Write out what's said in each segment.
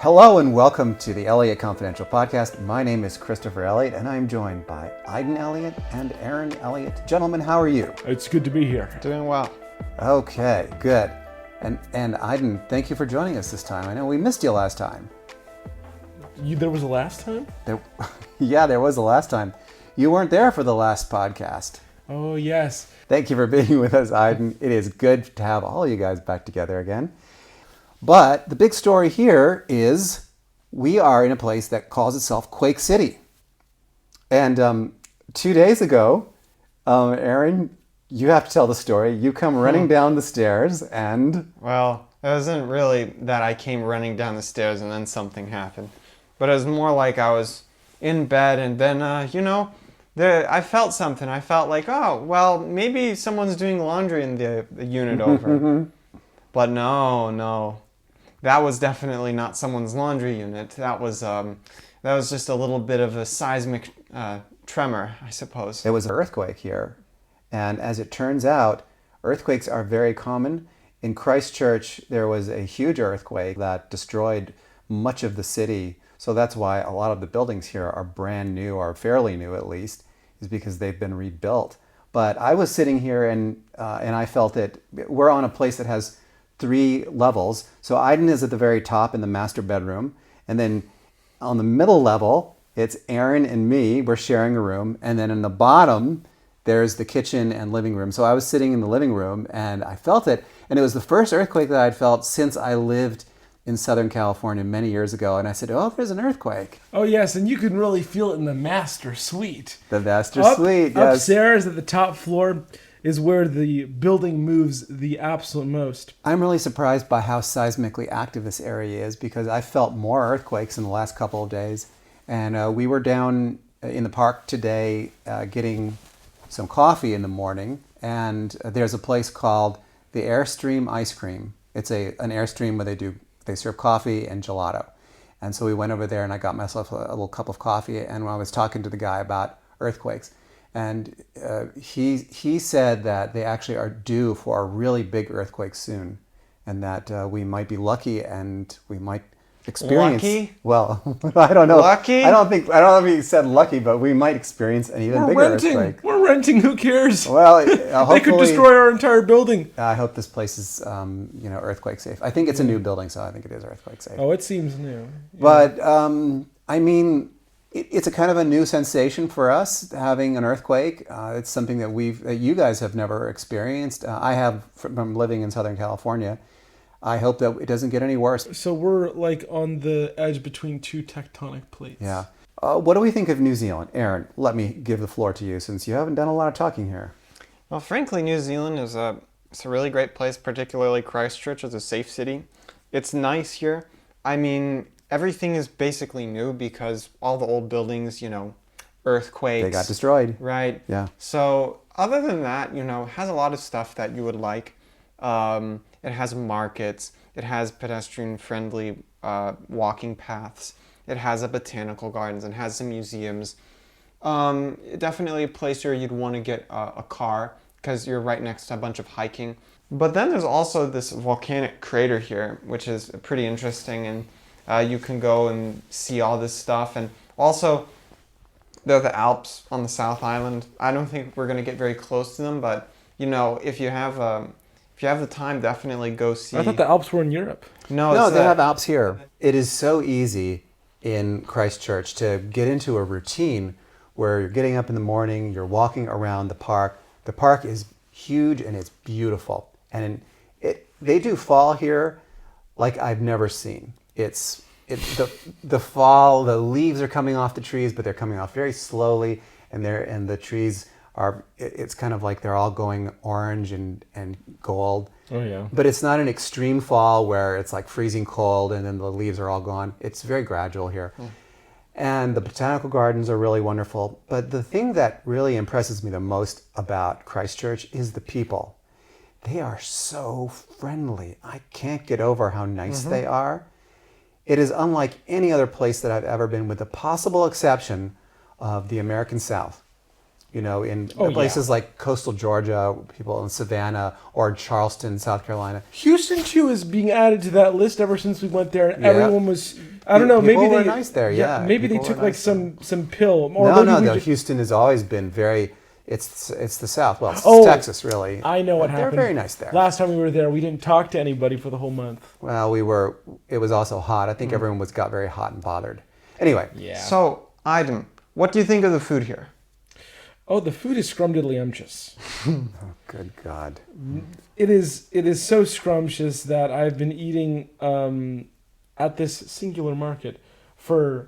Hello and welcome to the Elliott Confidential podcast. My name is Christopher Elliott and I'm joined by Iden Elliott and Aren Elliott. Gentlemen, how are you? It's good to be here. Doing well. Okay, good. And Iden, thank you for joining us this time. I know we missed you last time. There was a last time? Yeah, there was a last time. You weren't there for the last podcast. Oh, yes. Thank you for being with us, Iden. It is good to have all you guys back together again. But the big story here is we are in a place that calls itself Quake City. And 2 days ago, Aren, you have to tell the story. You come running down the stairs and... Well, it wasn't really that I came running down the stairs and then something happened. But it was more like I was in bed and then, I felt something. I felt like, oh, well, maybe someone's doing laundry in the unit over. But no. That was definitely not someone's laundry unit. That was just a little bit of a seismic tremor, I suppose. It was an earthquake here. And as it turns out, earthquakes are very common. In Christchurch, there was a huge earthquake that destroyed much of the city. So that's why a lot of the buildings here are brand new, or fairly new at least, is because they've been rebuilt. But I was sitting here and I felt it. We're on a place that has 3 levels. So Iden is at the very top in the master bedroom. And then on the middle level, it's Aren and me. We're sharing a room. And then in the bottom, there's the kitchen and living room. So I was sitting in the living room and I felt it. And it was the first earthquake that I'd felt since I lived in Southern California many years ago. And I said, oh, there's an earthquake. Oh, yes. And you can really feel it in the master suite. The master suite, yes. Upstairs at the top floor is where the building moves the absolute most. I'm really surprised by how seismically active this area is because I felt more earthquakes in the last couple of days. And we were down in the park today getting some coffee in the morning. And there's a place called the Airstream Ice Cream. It's an Airstream where they serve coffee and gelato. And so we went over there and I got myself a little cup of coffee. And when I was talking to the guy about earthquakes, and he said that they actually are due for a really big earthquake soon, and that we might be lucky and we might experience. Lucky? Well, I don't know. Lucky? I don't know if he said lucky, but we might experience an even bigger earthquake. We're renting. Who cares? Well, they could destroy our entire building. I hope this place is, earthquake safe. I think it's a new building, so I think it is earthquake safe. Oh, it seems new. Yeah. But I mean, it's a kind of a new sensation for us having an earthquake. It's something that you guys have never experienced. I have from living in Southern California. I hope that it doesn't get any worse. So we're like on the edge between 2 tectonic plates. Yeah. What do we think of New Zealand? Aren, let me give the floor to you since you haven't done a lot of talking here. Well, frankly, New Zealand is it's a really great place, particularly Christchurch is a safe city. It's nice here. I mean, everything is basically new because all the old buildings, earthquakes. They got destroyed. Right. Yeah. So other than that, it has a lot of stuff that you would like. It has markets. It has pedestrian-friendly walking paths. It has a botanical gardens and has some museums. Definitely a place where you'd want to get a car because you're right next to a bunch of hiking. But then there's also this volcanic crater here, which is pretty interesting, and you can go and see all this stuff. And also, there are the Alps on the South Island. I don't think we're going to get very close to them, but if you have the time, definitely go see. I thought the Alps were in Europe. No, they have Alps here. It is so easy in Christchurch to get into a routine where you're getting up in the morning, you're walking around the park. The park is huge and it's beautiful. And they do fall here like I've never seen. It's the fall, the leaves are coming off the trees, but they're coming off very slowly, and the trees are, it's kind of like they're all going orange and gold. Oh yeah. But it's not an extreme fall where it's like freezing cold and then the leaves are all gone. It's very gradual here. And the botanical gardens are really wonderful. But the thing that really impresses me the most about Christchurch is the people. They are so friendly. I can't get over how nice they are. It is unlike any other place that I've ever been, with the possible exception of the American South. In places like coastal Georgia, people in Savannah, or Charleston, South Carolina. Houston, too, is being added to that list ever since we went there, and everyone was I don't know. Maybe people were they nice there. Yeah, maybe they people took were like nice there. some pill. Or No, maybe no, we no. just- Houston has always been very. It's the South. Well, it's Oh, Texas, really. I know what They're happened. very nice there. Last time we were there, we didn't talk to anybody for the whole month. Well, we were. It was also hot. I think everyone got very hot and bothered. Anyway, Yeah. So, Iden, what do you think of the food here? Oh, the food is scrumdiddlyumptious. good God. It is so scrumptious that I've been eating at this singular market for.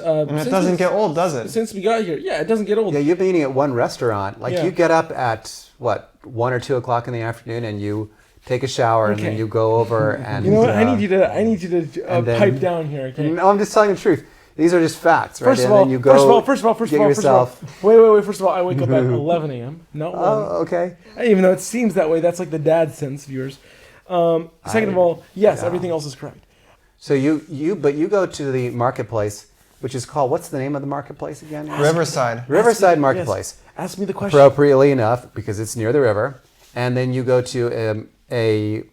And it doesn't get old, does it? Since we got here, yeah, it doesn't get old. Yeah, you've been eating at one restaurant. Like Yeah. you get up at what 1 or 2 o'clock in the afternoon, and you take a shower, and then Okay. you go over and. You know what? I need you to and then- pipe down here. Okay. No, I'm just telling the truth. These are just facts, right? First of And all, then you go first of all, get yourself. wait. First of all, I wake up at 11 a.m. Not 1. Oh, okay. Even though it seems that way, that's like the dad sense of yours. Second of all, yes, yeah. everything else is correct. So you go to the marketplace, which is called, what's the name of the marketplace again? Riverside. Riverside Yes. Marketplace. Ask me the question. Appropriately enough, because it's near the river, and then you go to a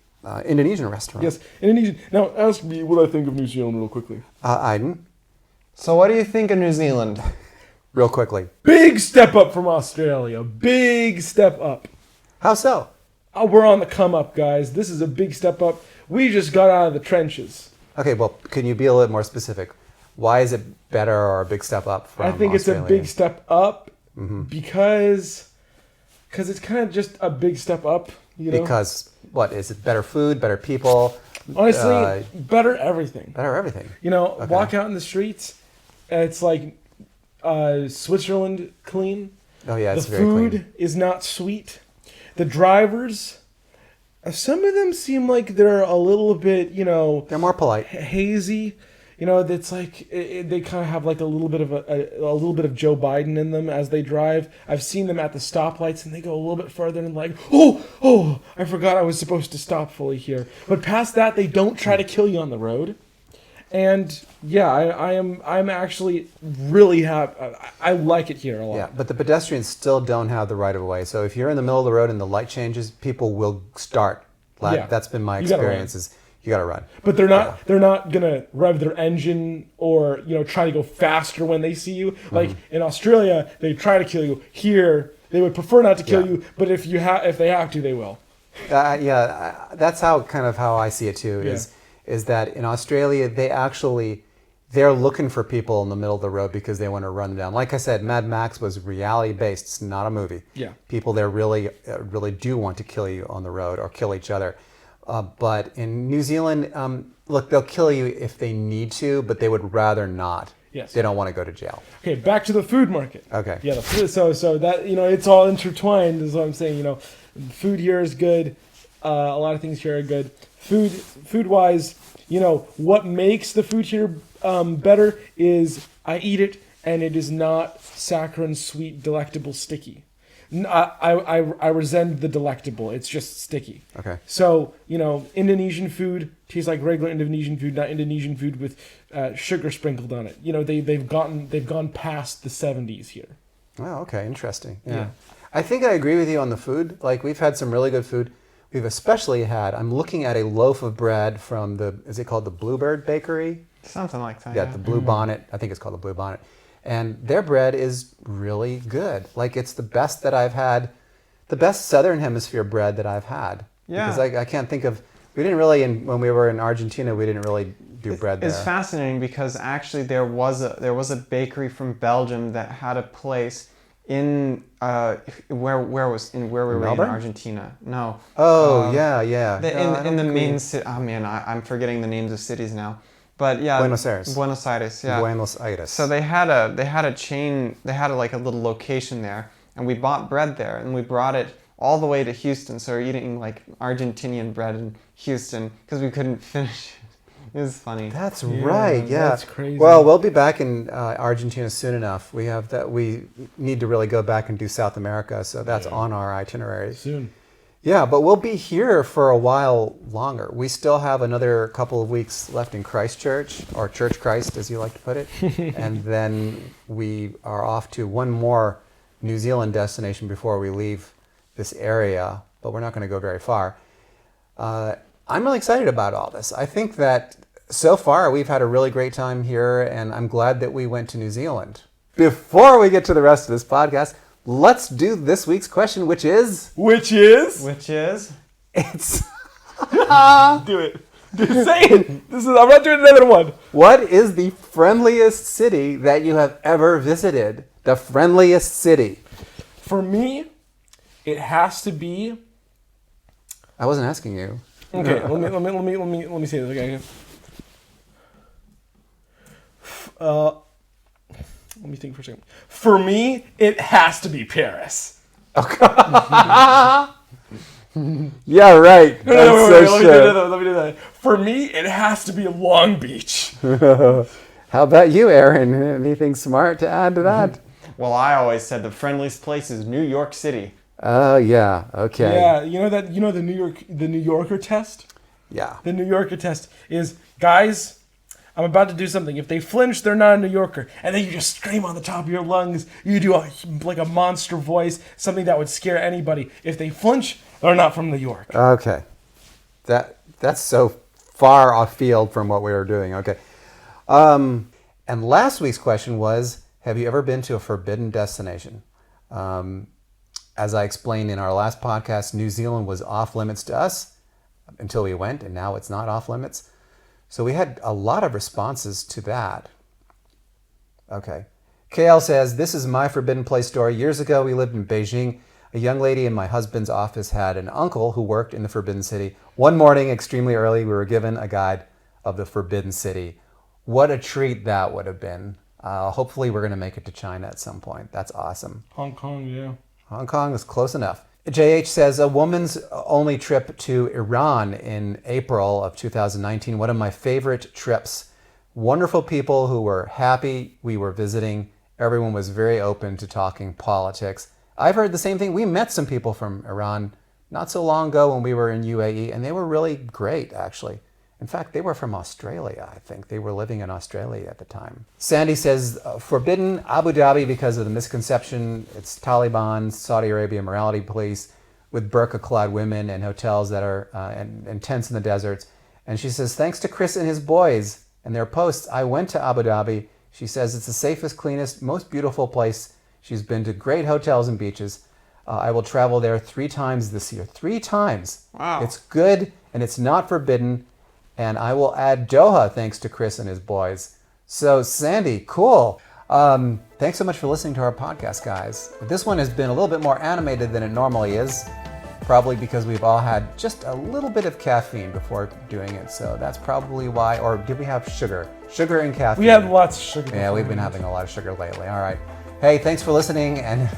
Indonesian restaurant. Yes, Indonesian. Now, ask me what I think of New Zealand real quickly. Iden, So, what do you think of New Zealand? real quickly. Big step up from Australia. Big step up. How so? Oh, we're on the come up, guys. This is a big step up. We just got out of the trenches. Okay, well, can you be a little more specific? Why is it better or a big step up from I think Australia? it's a big step up because it's kind of just a big step up, you know? Because, what, is it better food, better people? Honestly, better everything. Better everything. You know, Okay. walk out in the streets, it's like Switzerland clean. Oh, yeah, it's The very food clean. is not sweet. The drivers, some of them seem like they're a little bit, you know, They're more polite. hazy. You know, it's like they kind of have like a little bit of a little bit of Joe Biden in them as they drive. I've seen them at the stoplights, and they go a little bit further and like, oh, I forgot I was supposed to stop fully here. But past that, they don't try to kill you on the road. And yeah, I'm actually really happy. I like it here a lot. Yeah, but the pedestrians still don't have the right of way. So if you're in the middle of the road and the light changes, people will start. Yeah. That's been my You gotta experience. Is you got to run. But they're not gonna rev their engine or, you know, try to go faster when they see you. Like in Australia, they try to kill you. Here, they would prefer not to kill Yeah. you, but if they have to, they will. That's how I see it too. Is that in Australia they're looking for people in the middle of the road because they want to run them down. Like I said, Mad Max was reality based. It's not a movie. Yeah. People there really do want to kill you on the road or kill each other. But in New Zealand, look, they'll kill you if they need to, but they would rather not. Yes. They don't want to go to jail. Okay, back to the food market. Okay. Yeah, the food, so that, you know, it's all intertwined is what I'm saying. You know, food here is good. A lot of things here are good. Food wise, you know, what makes the food here better is I eat it and it is not saccharine, sweet, delectable, sticky. I resent the delectable. It's just sticky. Okay. So, you know, Indonesian food tastes like regular Indonesian food, not Indonesian food with sugar sprinkled on it. You know, they've gone past the 70s here. Oh, okay, interesting. Yeah. I think I agree with you on the food. Like we've had some really good food. We've especially had. I'm looking at a loaf of bread from is it called the Bluebird Bakery? Something like that. Yeah, the Blue Bonnet. I think it's called the Blue Bonnet. And their bread is really good. Like it's the best that I've had, the best Southern Hemisphere bread that I've had. Yeah. Because I can't think of, we didn't really, when we were in Argentina, we didn't really do bread there. It's fascinating because actually there was a bakery from Belgium that had a place in where we were in Melbourne? Argentina. No. Oh, yeah. In the main city. Oh man, I'm forgetting the names of cities now. But yeah, Buenos Aires. Buenos Aires, yeah. Buenos Aires. So they had a chain. They had like a little location there, and we bought bread there, and we brought it all the way to Houston. So we're eating like Argentinian bread in Houston because we couldn't finish it. It was funny. That's right. Yeah, that's crazy. Well, we'll be back in Argentina soon enough. We have that. We need to really go back and do South America, so that's on our itinerary Soon. Yeah, but we'll be here for a while longer. We still have another couple of weeks left in Christchurch, or Church Christ, as you like to put it, and then we are off to one more New Zealand destination before we leave this area. But we're not going to go very far. I'm really excited about all this. I think that so far, we've had a really great time here, and I'm glad that we went to New Zealand. Before we get to the rest of this podcast, let's do this week's question, which is... Which is? It's... Do it. Say it. I'm not doing another one. What is the friendliest city that you have ever visited? The friendliest city. For me, it has to be... I wasn't asking you. Okay, let me say this again. Let me think for a second. For me, it has to be Paris. Yeah, right. Let me do that. For me, it has to be Long Beach. How about you, Aren? Anything smart to add to that? Well, I always said the friendliest place is New York City. Oh, yeah. Okay. Yeah, you know the New Yorker test? Yeah. The New Yorker test is, guys, I'm about to do something. If they flinch, they're not a New Yorker. And then you just scream on the top of your lungs. You do like a monster voice, something that would scare anybody. If they flinch, they're not from New York. Okay. That's so far off field from what we were doing. Okay. And last week's question was, have you ever been to a forbidden destination? As I explained in our last podcast, New Zealand was off limits to us until we went, and now it's not off limits. So we had a lot of responses to that. Okay. KL says, this is my forbidden place story. Years ago, we lived in Beijing. A young lady in my husband's office had an uncle who worked in the Forbidden City. One morning, extremely early, we were given a guide of the Forbidden City. What a treat that would have been. Hopefully, we're going to make it to China at some point. That's awesome. Hong Kong, yeah. Hong Kong is close enough. JH says, a woman's only trip to Iran in April of 2019. One of my favorite trips. Wonderful people who were happy we were visiting. Everyone was very open to talking politics. I've heard the same thing. We met some people from Iran not so long ago when we were in UAE, and they were really great, actually. In fact, they were from Australia, I think. They were living in Australia at the time. Sandy says, forbidden Abu Dhabi because of the misconception. It's Taliban, Saudi Arabia morality police with burqa-clad women and hotels that are and tents in the deserts. And she says, thanks to Chris and his boys and their posts, I went to Abu Dhabi. She says it's the safest, cleanest, most beautiful place. She's been to great hotels and beaches. I will travel there 3 times this year. 3 times. Wow. It's good and it's not forbidden. And I will add Doha, thanks to Chris and his boys. So, Sandy, cool. Thanks so much for listening to our podcast, guys. This one has been a little bit more animated than it normally is, probably because we've all had just a little bit of caffeine before doing it. So that's probably why. Or did we have sugar? Sugar and caffeine. We had lots of sugar. Yeah, we've been having a lot of sugar lately. All right. Hey, thanks for listening. And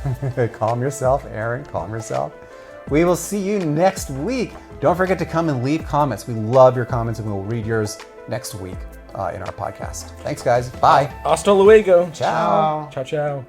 calm yourself, Aren. Calm yourself. We will see you next week. Don't forget to come and leave comments. We love your comments, and we'll read yours next week in our podcast. Thanks, guys. Bye. Hasta luego. Ciao. Ciao, ciao.